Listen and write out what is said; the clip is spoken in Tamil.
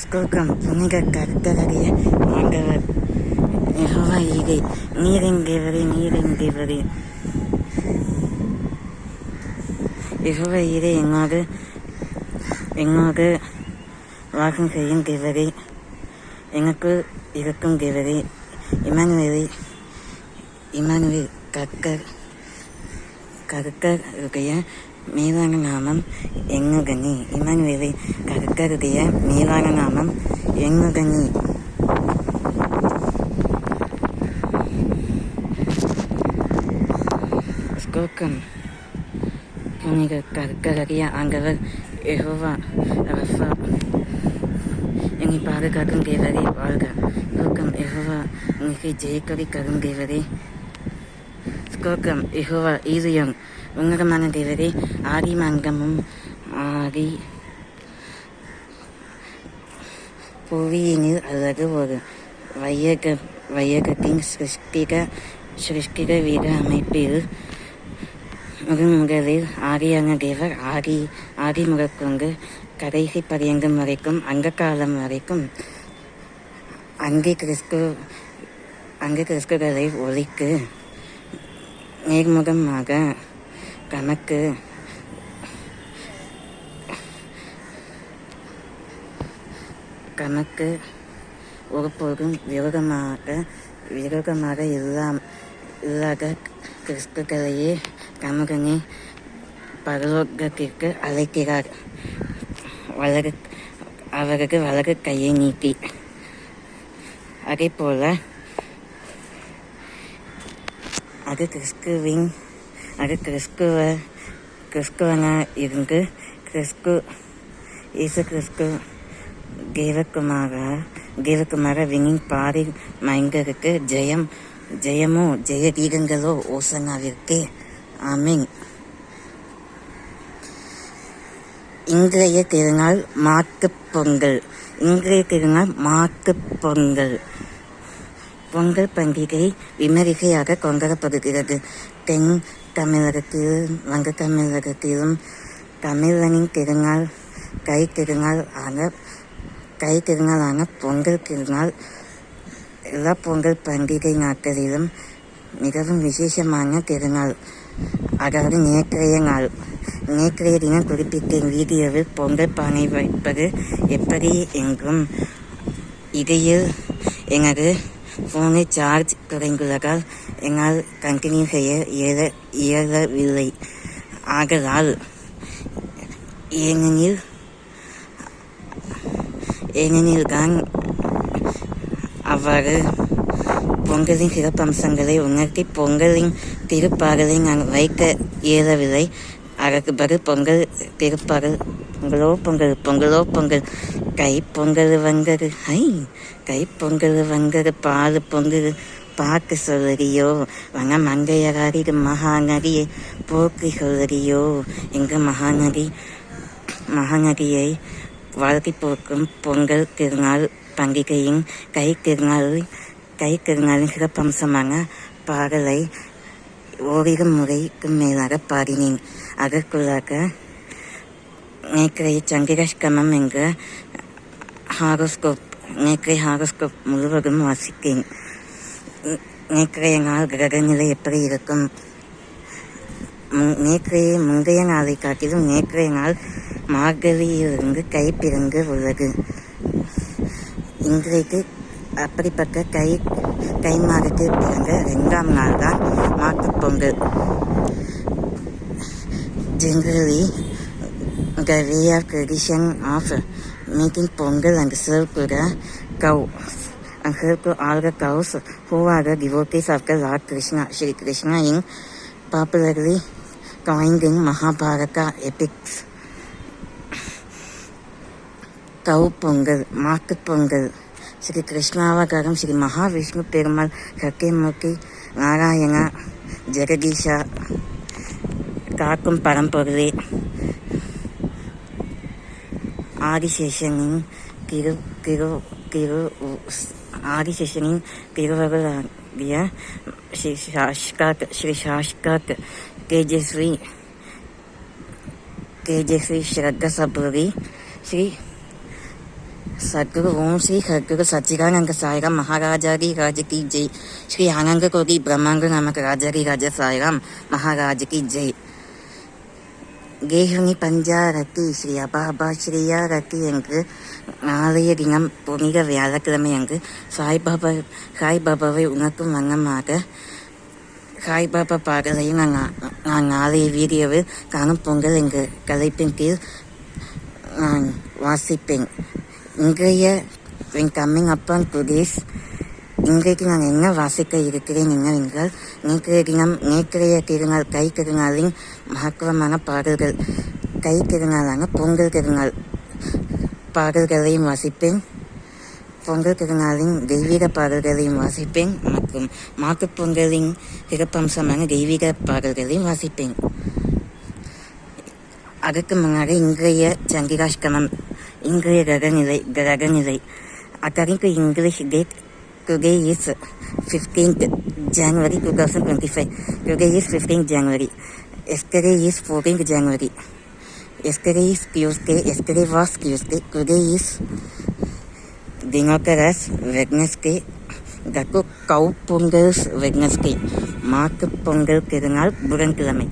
ஸ்கோக்கம் புனித கர்த்தருடைய ஆண்டவர் யெகோவா ஈரே, நீரெங்கிறவரே, நீரெங்கிறவரே. யெகோவா ஈரே, எங்கோடு வாசம் செய்யும் தேவரே, எனக்கு இருக்கும் தேவரே. இமானுவேல் கர்த்தருடைய மேலான நாமம் எங்குகனி. இமானுவேலை கர்த்தருடைய மேலான நாமம் எங்குகனி. ஸ்கோக்கம் புனித கர்த்தருடைய ஆண்டவர் யெகோவா ரஃபா, என்னை பாதுகாக்கும் தேவரே வாழ்க. ஸ்கோக்கம் யெகோவா உனக்கு ஜெயக்கொடி தரும் தேவரே. ஸ்கோக்கம் யெகோவா ஈரியம் உன்னதமான தேவரே. ஆதி மங்கமும் ஆதி புவியினில் அல்லது ஒரு வையகத்தின் சிருஷ்டிக வீர அமைப்பில் முதலில் ஆதியான தேவர் ஆதி முதற்கொண்டு கடைசி பரியங்கம் வரைக்கும் அந்த காலம் வரைக்கும் அங்கே கிறிஸ்துகளை ஒழிக்கு நேர்முகமாக கணக்கு ஒருபோதும் விரோதமாக இல்லாத கிறிஸ்துக்களையே கமகனே பரலோகத்திற்கு அழைக்கிறார், அவருக்கு வலது கையை நீட்டி. அதே போல அது கிறிஸ்துவனா இருந்து இயேசு கிறிஸ்து தேவகுமார வினின் பாரி மைந்தருக்கு ஜெயமோ ஜெய கீதங்களோ ஓசனாவிற்கே. ஆமீன். இன்றைய திருநாள் மாட்டுப் பொங்கல். பொங்கல் பண்டிகை விமரிசையாக கொண்டாடப்படுகிறது. தென் தமிழகத்திலும் வங்க தமிழகத்திலும் தமிழனின் திருநாளான பொங்கல் திருநாள் எல்லா பொங்கல் பண்டிகை நாட்களிலும் மிகவும் விசேஷமான திருநாள். அதாவது நேற்றைய தினம் குறிப்பிட்ட வீடியோவில் பொங்கல் பானை வைப்பது எப்படி என்றும், இடையில் எனது ஃபோனை சார்ஜ் குறைந்துள்ளதால் என்னால் கண்டினியூ செய்ய இயலவில்லை. ஆகலால் ஏனெனில் தான் அவ்வாறு பொங்கலின் சிறப்பம்சங்களை உணர்த்தி பொங்கலின் திருப்பாடலை நான் வைக்க இயலவில்லை. அதற்கு பதில் பொங்கல் திருப்பாடல் பொங்கலோ பொங்கல் கை பொங்கல் வந்தது பால் பொங்கல் பார்க்க சொல்லறியோ வன மங்கையராடி மகாநதியை போக்கி சொல்லறியோ. எங்கள் மகாநதியை வாழ்க்கை போக்கும் பொங்கல் திருநாள் பண்டிகையின் கை திருநாளின் சிறப்பம்சமான பாடலை ஓரிரு முறைக்கு மேலாக பாடினேன். அதற்குள்ளாக நேற்றைய சந்திராஷ்டமம் என்ற நேற்றைய ஹாரோஸ்கோப் முழுவதும் வாசித்தேன். நேற்றைய நாள் கிரகநிலை எப்படி இருக்கும்? முந்தைய நாளை காட்டிலும் நேற்றைய நாள் மார்கழியிலிருந்து கைப்பிறந்து உள்ளது. இன்றைக்கு அப்படிப்பட்ட கை மாதத்தில் பிறந்த 2ஆம் நாள் தான் மாட்டுப் Pongal. Generally, the way of tradition of making pongal and serve to the cow and serve to all the cows who are the devotees of the Lord Krishna, Shri Krishna, in popularly coined in Mahabharata epics. Cow Pongal, மாட்டுப் பொங்கல். ஸ்ரீ கிருஷ்ணாவதாரம் ஸ்ரீ மகாவிஷ்ணு பெருமாள் சத்தியமூர்த்தி நாராயணா ஜெகதீஷா காக்கும் பரம்பொருளே ஆதிசேஷனின் திருவருளாகிய ஸ்ரீ சாஷ்காத் தேஜஸ்வி ஸ்ரத்த சபுரி ஸ்ரீ சத்குரு ஓம் ஸ்ரீ சத்குரு சச்சிதானந்த சாய்ராம் மகாராஜாரி ராஜ கி ஜெய். ஸ்ரீ அனந்த கோடி பிரம்மாண்ட நமக்கு ராஜாரி ராஜா சாய்ராம் மகாராஜ கி ஜெய். கேஹுனி பஞ்சாரத்தி ஸ்ரீ அபாபா ஸ்ரீயாரத்தி என்று நாளைய தினம் புனித வியாழக்கிழமை அன்று சாய்பாபாவை உணர்த்தும் வண்ணமாக சாய்பாபா பாடலையும் நான் நாளைய வீடியோவில் காணும் பொங்கல் என்ற தலைப்பின் கீழ் நான் வாசிப்பேன். இன்றைய கம்மிங் அப்பான் டுடேஸ் இன்றைக்கு நான் என்ன வாசிக்க இருக்கிறேன் என்னவென்றால், நேற்றைய திருநாள் கை திருநாளின் மகத்துவமான பாடல்கள், கை திருநாளான பொங்கல் திருநாள் பாடல்களையும் வாசிப்பேன். பொங்கல் திருநாளின் தெய்வீக பாடல்களையும் வாசிப்பேன் மற்றும் மாட்டுப் பொங்கலின் சிறப்பம்சமான தெய்வீக பாடல்களையும் வாசிப்பேன். அதற்கு முன்னாடி இன்றைய சந்திராஷ்டமம், இன்றைய கிரகநிலை according to English date, today is 15th January 2025. Today is 15th January. Yesterday is 14th January. Yesterday is Tuesday. Yesterday was Tuesday. Today is denoted as Wednesday. That is Cow Pongal's Wednesday. மாட்டுப் பொங்கல் திருநாள் புதன்கிழமை.